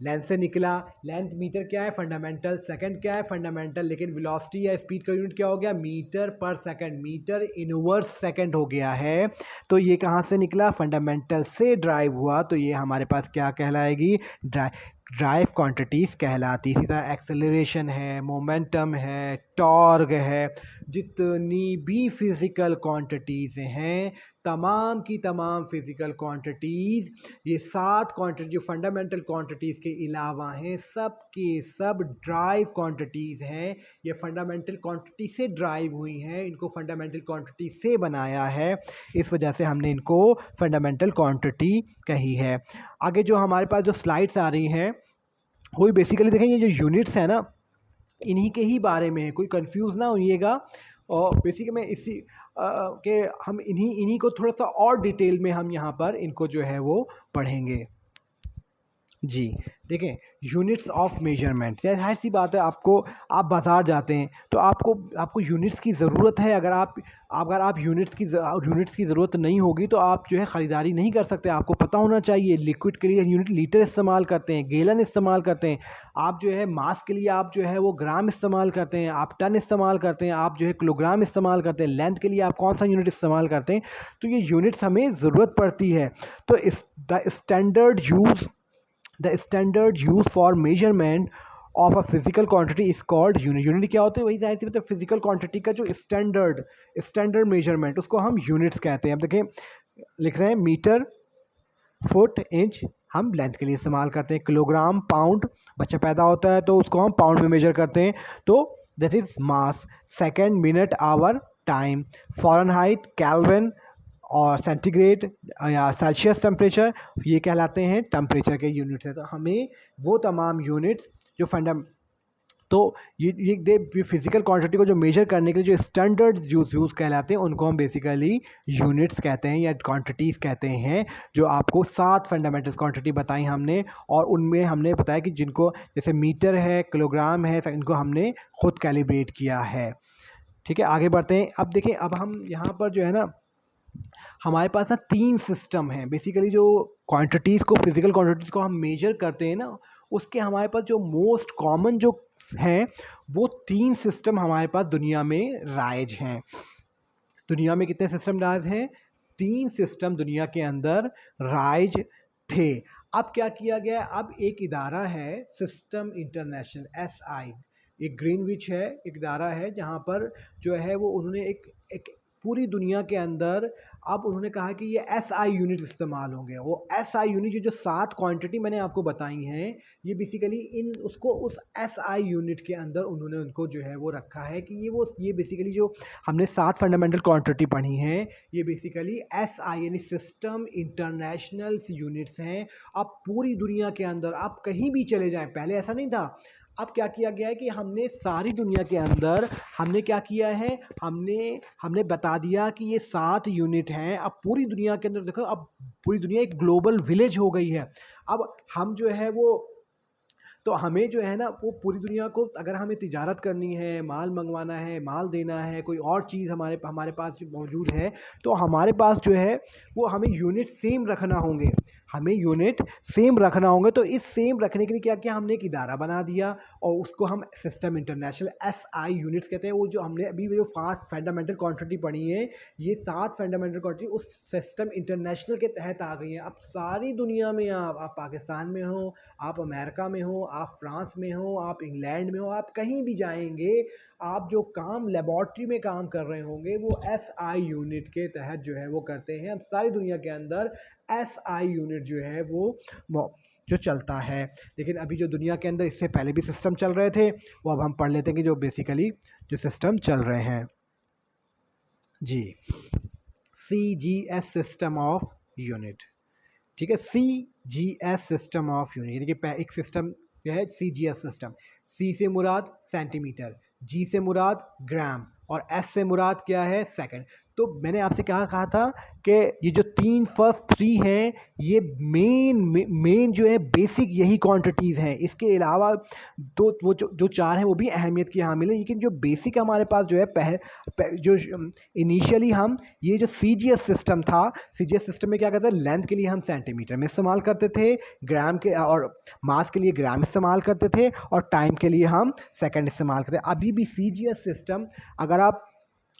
लेंथ से निकला। लेंथ मीटर क्या है, फंडामेंटल। सेकंड क्या है, फंडामेंटल। लेकिन वेलोसिटी या स्पीड का यूनिट क्या हो गया, मीटर पर सेकंड, मीटर इनवर्स सेकंड हो गया है। तो ये कहाँ से निकला, फंडामेंटल से ड्राइव हुआ, तो ये हमारे पास क्या कहलाएगी, ड्राइव क्वांटिटीज़ कहलाती। इसी तरह एक्सेलरेशन है, मोमेंटम है, टॉर्क है, जितनी भी फिज़िकल क्वांटिटीज़ हैं, तमाम की तमाम फिज़िकल क्वांटिटीज़, ये 7 क्वांटिटी जो फंडामेंटल क्वांटिटीज़ के अलावा हैं, सब के सब ड्राइव क्वांटिटीज़ हैं। ये फंडामेंटल क्वांटिटी से ड्राइव हुई हैं, इनको फंडामेंटल क्वांटिटी से बनाया है, इस वजह से हमने इनको फंडामेंटल क्वांटिटी कही है। आगे जो हमारे पास जो स्लाइड्स आ रही हैं, कोई बेसिकली देखें, ये जो यूनिट्स हैं ना, इन्हीं के ही बारे में है, कोई कंफ्यूज ना होइएगा। और बेसिकली मैं इसी के हम इन्हीं को थोड़ा सा और डिटेल में हम यहाँ पर इनको जो है वो पढ़ेंगे जी। देखें, यूनिट्स ऑफ मेजरमेंट, जाहिर सी बात है, आप बाज़ार जाते हैं तो आपको यूनिट्स की ज़रूरत है। अगर आप यूनिट्स की ज़रूरत नहीं होगी तो आप जो है ख़रीदारी नहीं कर सकते। आपको पता होना चाहिए, लिक्विड के लिए यूनिट लीटर इस्तेमाल करते हैं, गैलन इस्तेमाल करते हैं। आप जो है मास के लिए आप जो है वो ग्राम इस्तेमाल करते हैं, आप टन इस्तेमाल करते हैं, आप जो है किलोग्राम इस्तेमाल करते हैं। लेंथ के लिए आप कौन सा यूनिट इस्तेमाल करते हैं, तो ये यूनिट्स हमें ज़रूरत पड़ती है। तो the standard use for measurement of a physical quantity is called unit. Unit क्या होते हैं? वही जाहिर सी मतलब फिजिकल क्वांटिटी का जो स्टैंडर्ड मेजरमेंट, उसको हम यूनिट्स कहते हैं। अब देखें, लिख रहे हैं मीटर, फुट, इंच हम लेंथ के लिए इस्तेमाल करते हैं। किलोग्राम, पाउंड, बच्चा पैदा होता है तो उसको हम पाउंड में मेजर करते हैं, तो that is mass. Second, minute, hour, time. Fahrenheit, kelvin और सेंटीग्रेड या सेल्सियस टेम्परेचर, ये कहलाते हैं टेम्परेचर के यूनिट्स हैं। तो हमें वो तमाम यूनिट्स जो तो ये फिजिकल क्वांटिटी को जो मेजर करने के लिए जो स्टैंडर्ड यूज़ कहलाते हैं, उनको हम बेसिकली यूनिट्स कहते हैं या क्वांटिटीज़ कहते हैं। जो आपको 7 फंडामेंटल क्वांटिटी बताई हमने, और उनमें हमने बताया कि जिनको जैसे मीटर है, किलोग्राम है, इनको हमने खुद कैलिब्रेट किया है। ठीक है, आगे बढ़ते हैं। अब देखें, अब हम यहाँ पर जो है ना, हमारे पास ना 3 सिस्टम हैं बेसिकली। जो क्वांटिटीज़ को, फिजिकल क्वांटिटीज़ को हम मेजर करते हैं ना, उसके हमारे पास जो मोस्ट कॉमन जो हैं, वो 3 सिस्टम हमारे पास दुनिया में राइज हैं। दुनिया में कितने सिस्टम राइज हैं? 3 सिस्टम दुनिया के अंदर राइज थे। अब क्या किया गया? अब एक इदारा है सिस्टम इंटरनेशनल, SI, एक ग्रीनविच है, एक इदारा है जहाँ पर जो है वो उन्होंने एक पूरी दुनिया के अंदर अब उन्होंने कहा कि ये SI यूनिट इस्तेमाल होंगे। वो SI यूनिट, ये जो 7 क्वांटिटी मैंने आपको बताई हैं, ये बेसिकली इन उसको उस SI यूनिट के अंदर उन्होंने उनको जो है वो रखा है कि ये बेसिकली जो हमने 7 फंडामेंटल क्वांटिटी पढ़ी हैं, ये बेसिकली SI यानी सिस्टम इंटरनेशनल यूनिट्स हैं। अब पूरी दुनिया के अंदर आप कहीं भी चले जाएं, पहले ऐसा नहीं था। अब क्या किया गया है कि हमने सारी दुनिया के अंदर हमने क्या किया है, हमने बता दिया कि ये 7 यूनिट हैं। अब पूरी दुनिया के अंदर देखो, अब पूरी दुनिया एक ग्लोबल विलेज हो गई है। अब हम जो है वो, तो हमें जो है ना वो पूरी दुनिया को, अगर हमें तिजारत करनी है, माल मंगवाना है, माल देना है, कोई और चीज़ हमारे पास जो मौजूद है, तो हमारे पास जो है वो हमें यूनिट सेम रखना होंगे। हमें यूनिट सेम रखना होंगे। तो इस सेम रखने के लिए क्या किया हमने? एक इदारा बना दिया और उसको हम सिस्टम इंटरनेशनल, SI यूनिट्स कहते हैं। वो जो हमने अभी जो फास्ट फंडामेंटल क्वांटिटी पढ़ी है, ये 7 फंडामेंटल क्वांटिटी उस सिस्टम इंटरनेशनल के तहत आ गई हैं। अब सारी दुनिया में आप पाकिस्तान में हो, आप अमेरिका में हो, आप फ्रांस में हो, आप इंग्लैंड में हो, आप कहीं भी जाएंगे, आप जो काम लेबॉर्ट्री में काम कर रहे होंगे वो SI यूनिट के तहत जो है वो करते हैं। अब सारी दुनिया के अंदर SI यूनिट जो है वो जो चलता है। लेकिन अभी जो दुनिया के अंदर इससे पहले भी सिस्टम चल रहे थे, वो अब हम पढ़ लेते हैं कि जो बेसिकली जो सिस्टम चल रहे हैं जी। CGS सिस्टम ऑफ यूनिट, ठीक है, CGS सिस्टम ऑफ यूनिट, यानी कि एक सिस्टम जो है CGS सिस्टम। C से मुराद सेंटीमीटर, G से मुराद ग्राम, और S से मुराद क्या है? सेकंड। तो मैंने आपसे क्या कहा था कि ये जो फर्स्ट थ्री हैं, ये मेन जो है बेसिक यही क्वांटिटीज़ हैं। इसके अलावा दो वो जो 4 हैं वो भी अहमियत की हामिल है, लेकिन जो बेसिक हमारे पास जो है जो इनिशियली हम ये जो CGS सिस्टम था, CGS सिस्टम में क्या कहते हैं? लेंथ के लिए हम सेंटीमीटर में इस्तेमाल करते थे, ग्राम के और मास के लिए ग्राम इस्तेमाल करते थे, और टाइम के लिए हम सेकंड इस्तेमाल करते थे। अभी भी CGS सिस्टम, अगर आप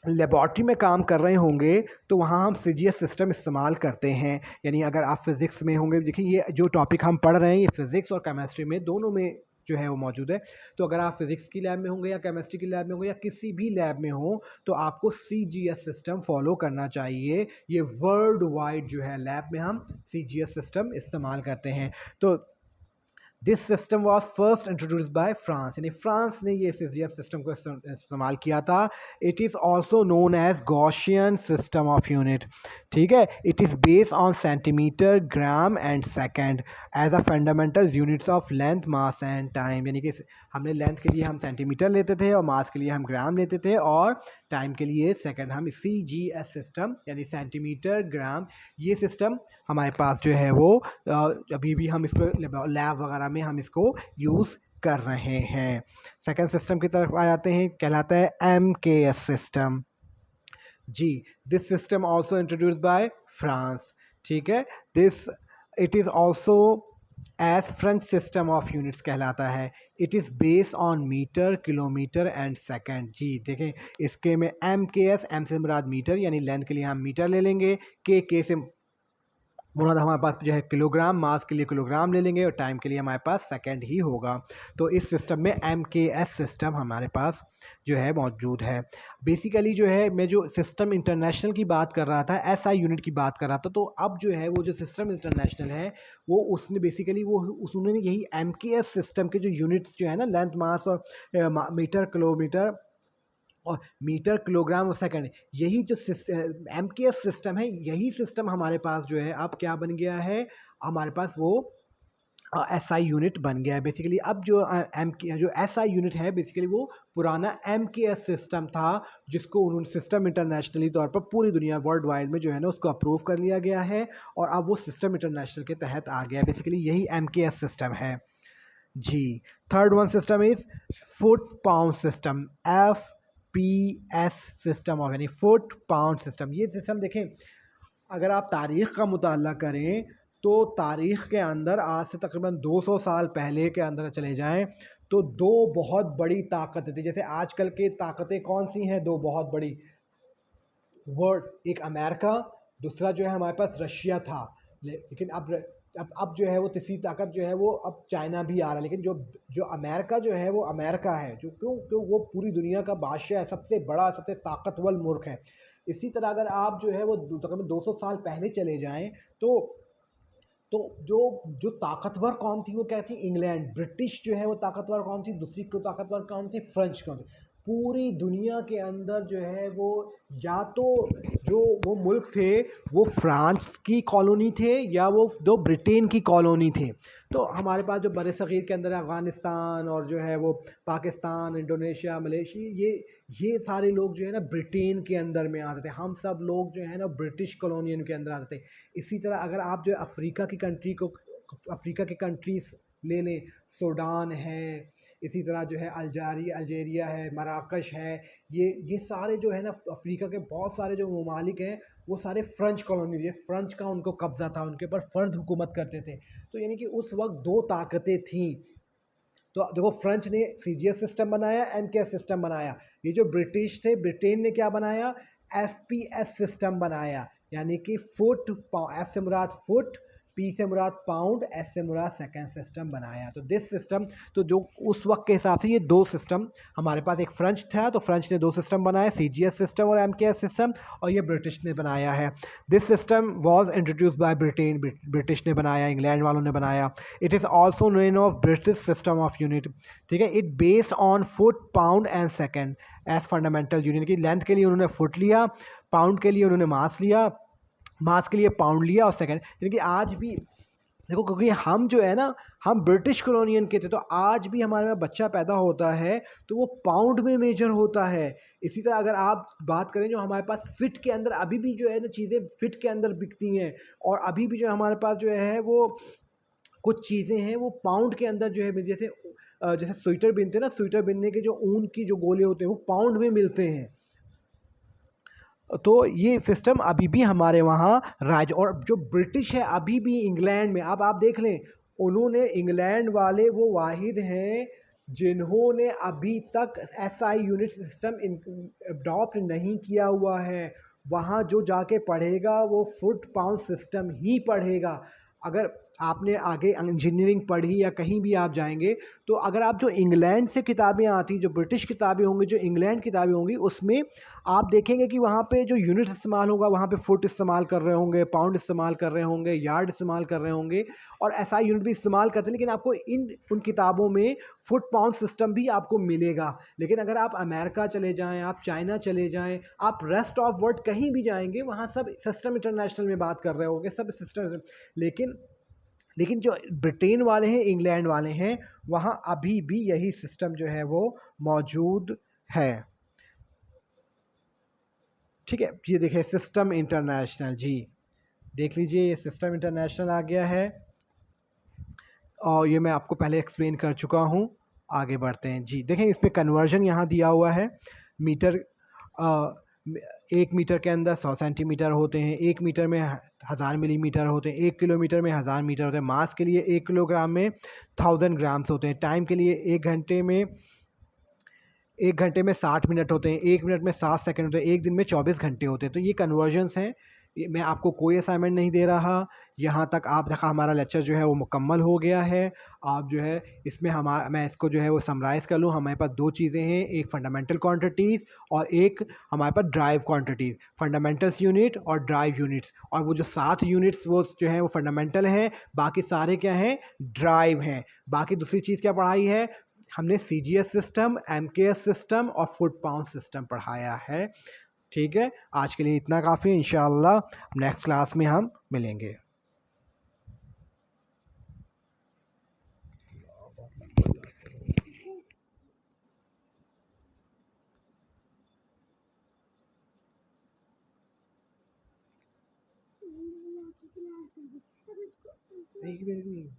लेबॉर्ट्री में काम कर रहे होंगे तो वहाँ हम CGS सिस्टम इस्तेमाल करते हैं। यानी अगर आप फिज़िक्स में होंगे, देखिए ये जो टॉपिक हम पढ़ रहे हैं ये फिज़िक्स और केमिस्ट्री में दोनों में जो है वो मौजूद है। तो अगर आप फिज़िक्स की लैब में होंगे या केमिस्ट्री की लैब में होंगे या किसी भी लैब में हो, तो आपको CGS सिस्टम फॉलो करना चाहिए। ये वर्ल्ड वाइड जो है लैब में हम CGS सिस्टम इस्तेमाल करते हैं। तो this system was first introduce by France, यानी फ्रांस ने ये CGS सिस्टम को इस्तेमाल किया था। It is also known as Gaussian system of unit, ठीक है। It is based on centimetre, gram and second as a fundamental units of length, mass and time, यानी कि हमने लेंथ के लिए हम सेंटीमीटर लेते थे और मास के लिए हम ग्राम लेते थे और टाइम के लिए सेकेंड। हम CGS सिस्टम यानी सेंटीमीटर, ग्राम, ये सिस्टम हमारे पास जो है वो अभी भी हम इसको लैब वगैरह में हम इसको यूज़ कर रहे हैं। सेकेंड सिस्टम की तरफ आ जाते हैं, कहलाता है MKS सिस्टम जी। This system also introduced by France, ठीक है। This it is also as French system of units कहलाता है। It is based on metre, kilometre and second जी। देखें इसके में MKS, M से मुराद मीटर यानी लेंथ के लिए हम मीटर ले लेंगे, के से मुराद हमारे पास जो है किलोग्राम, मास के लिए किलोग्राम ले लेंगे और टाइम के लिए हमारे पास सेकंड ही होगा। तो इस सिस्टम में MKS सिस्टम हमारे पास जो है मौजूद है। बेसिकली जो है मैं जो सिस्टम इंटरनेशनल की बात कर रहा था, SI यूनिट की बात कर रहा था, तो अब जो है वो जो सिस्टम इंटरनेशनल है वो उसने बेसिकली वो उन्होंने यही MKS सिस्टम के जो यूनिट्स जो है ना, लेंथ, मास और मीटर, किलोमीटर और मीटर, किलोग्राम और सेकंड, यही जो MKS सिस्टम है, यही सिस्टम हमारे पास जो है अब क्या बन गया है, हमारे पास वो SI यूनिट बन गया है बेसिकली। अब जो जो SI यूनिट है बेसिकली वो पुराना MKS सिस्टम था, जिसको उन्होंने सिस्टम इंटरनेशनली तौर पर पूरी दुनिया वर्ल्ड वाइड में जो है ना उसको अप्रूव कर लिया गया है और अब वो सिस्टम इंटरनेशनल के तहत आ गया है। बेसिकली यही MKS सिस्टम है जी। Third one system is foot pound system, FPS system of, यानी फुट पाउंड सिस्टम। ये सिस्टम देखें, अगर आप तारीख़ का मुताला करें तो तारीख़ के अंदर आज से तकरीबन 200 साल पहले के अंदर चले जाएं तो दो बहुत बड़ी ताकतें थी। जैसे आजकल के ताकतें कौन सी हैं, दो बहुत बड़ी वर्ल्ड, एक अमेरिका, दूसरा जो है हमारे पास रशिया था। लेकिन अब जो है वो तीसरी ताकत जो है वो अब चाइना भी आ रहा है। लेकिन जो जो अमेरिका जो है वो अमेरिका है, जो क्यों क्यों वो पूरी दुनिया का बादशाह है, सबसे बड़ा, सबसे ताकतवर मुल्क है। इसी तरह अगर आप जो है वो तकरीबन 200 साल पहले चले जाएं तो जो जो ताकतवर कौम थी वो क्या थी, इंग्लैंड, ब्रिटिश जो है वो ताकतवर कौम थी। दूसरी को ताकतवर कौम थी, फ्रेंच कौम थी। पूरी दुनिया के अंदर जो है वो या तो जो वो मुल्क थे वो फ्रांस की कॉलोनी थे या वो दो ब्रिटेन की कॉलोनी थे। तो हमारे पास जो बड़े सग़ीर के अंदर अफ़गानिस्तान और जो है वो पाकिस्तान, इंडोनेशिया, मलेशिया, ये सारे लोग जो है ना ब्रिटेन के अंदर में आते थे। हम सब लोग जो है ना ब्रिटिश कॉलोनियन के अंदर आते थे। इसी तरह अगर आप जो अफ्रीका की कंट्री को, अफ्रीका की कंट्रीज ले लें, सूडान है, इसी तरह जो है अल्जेरिया है, मराकश है, ये सारे जो है ना अफ्रीका के बहुत सारे जो ममालिक हैं वो सारे फ्रेंच कॉलोनी थे। फ्रेंच का उनको कब्ज़ा था, उनके ऊपर फ़र्द हुकूमत करते थे। तो यानी कि उस वक्त दो ताकतें थीं। तो देखो, फ्रेंच ने CGS सिस्टम बनाया, MKS सिस्टम बनाया। ये जो ब्रिटिश थे, ब्रिटेन ने क्या बनाया, FPS सिस्टम बनाया, यानी कि फुट, F से मुराद फुट, P से मुराद पाउंड, S से मुराद सेकंड सिस्टम बनाया। तो दिस सिस्टम, तो जो उस वक्त के हिसाब से ये दो सिस्टम हमारे पास, एक फ्रेंच था तो फ्रेंच ने दो सिस्टम बनाए, CGS सिस्टम और MKS सिस्टम, और ये ब्रिटिश ने बनाया है। This system was introduced by Britain, British ने बनाया, इंग्लैंड वालों ने बनाया। It is also known of British system of unit, ठीक है। It based on foot, pound and second as fundamental unit. की लेंथ के लिए उन्होंने फुट लिया, पाउंड के लिए उन्होंने मास लिया, मास के लिए पाउंड लिया और सेकंड, यानी कि आज भी देखो, क्योंकि हम जो है ना, हम ब्रिटिश कॉलोनियन के थे, तो आज भी हमारे में बच्चा पैदा होता है तो वो पाउंड में मेजर होता है। इसी तरह अगर आप बात करें, जो हमारे पास फिट के अंदर अभी भी जो है ना चीज़ें फिट के अंदर बिकती हैं, और अभी भी जो हमारे पास जो है वो कुछ चीज़ें हैं वो पाउंड के अंदर जो है, जैसे जैसे स्वेटर बिनते हैं ना, स्वेटर बिनने के जो ऊन की जो गोले होते हैं वो पाउंड में मिलते हैं। तो ये सिस्टम अभी भी हमारे वहाँ राज, और जो ब्रिटिश है अभी भी इंग्लैंड में, अब आप देख लें, उन्होंने, इंग्लैंड वाले वो वाहिद हैं जिन्होंने अभी तक SI यूनिट सिस्टम अडॉप्ट नहीं किया हुआ है। वहाँ जो जाके पढ़ेगा वो फुट पाउंड सिस्टम ही पढ़ेगा। अगर आपने आगे इंजीनियरिंग पढ़ी या कहीं भी आप जाएंगे, तो अगर आप जो इंग्लैंड से किताबें आती, जो ब्रिटिश किताबें होंगी, जो इंग्लैंड किताबें होंगी, उसमें आप देखेंगे कि वहाँ पे जो यूनिट इस्तेमाल होगा, वहाँ पे फुट इस्तेमाल कर रहे होंगे, पाउंड इस्तेमाल कर रहे होंगे, यार्ड इस्तेमाल कर रहे होंगे, और SI यूनिट भी इस्तेमाल करते हैं। लेकिन आपको उन किताबों में फुट पाउंड सिस्टम भी आपको मिलेगा। लेकिन अगर आप अमेरिका चले जाएँ, आप चाइना चले जाएँ, आप रेस्ट ऑफ वर्ल्ड कहीं भी जाएंगे, वहाँ सब सिस्टम इंटरनेशनल में बात कर रहे होंगे, सब सिस्टम। लेकिन जो ब्रिटेन वाले हैं, इंग्लैंड वाले हैं, वहाँ अभी भी यही सिस्टम जो है वो मौजूद है, ठीक है। ये देखिए सिस्टम इंटरनेशनल, जी देख लीजिए, ये सिस्टम इंटरनेशनल आ गया है, और ये मैं आपको पहले एक्सप्लेन कर चुका हूँ। आगे बढ़ते हैं जी। देखें, इस पर कन्वर्जन यहाँ दिया हुआ है। मीटर, 1 मीटर के अंदर 100 सेंटीमीटर होते हैं, 1 मीटर में 1000 मिलीमीटर होते हैं, 1 किलोमीटर में 1000 मीटर होते हैं। मास के लिए 1 किलोग्राम में 1000 ग्राम्स होते हैं। टाइम के लिए 1 घंटे में 60 मिनट होते हैं, 1 मिनट में 60 सेकंड होते हैं, 1 दिन में 24 घंटे होते हैं। तो ये कन्वर्जन्स हैं मैं आपको कोई असाइनमेंट नहीं दे रहा। यहाँ तक आप देखा हमारा लेक्चर जो है वो मुकम्मल हो गया है। आप जो है इसमें मैं इसको जो है वो समराइज़ कर लूँ। हमारे पास दो चीज़ें हैं, एक फंडामेंटल क्वांटिटीज़ और एक हमारे पास ड्राइव क्वांटिटीज़। फंडामेंटल्स यूनिट और ड्राइव यूनिट्स, और वो जो 7 यूनिट्स वो जो है वो फंडामेंटल हैं, बाकी सारे क्या हैं, ड्राइव हैं। बाकी दूसरी चीज़ क्या पढ़ाई है हमने, CGS सिस्टम, MKS सिस्टम और फुट पाउंड सिस्टम पढ़ाया है। ठीक है, आज के लिए इतना काफ़ी है। इंशाल्लाह नेक्स्ट क्लास में हम मिलेंगे। एक मिनट।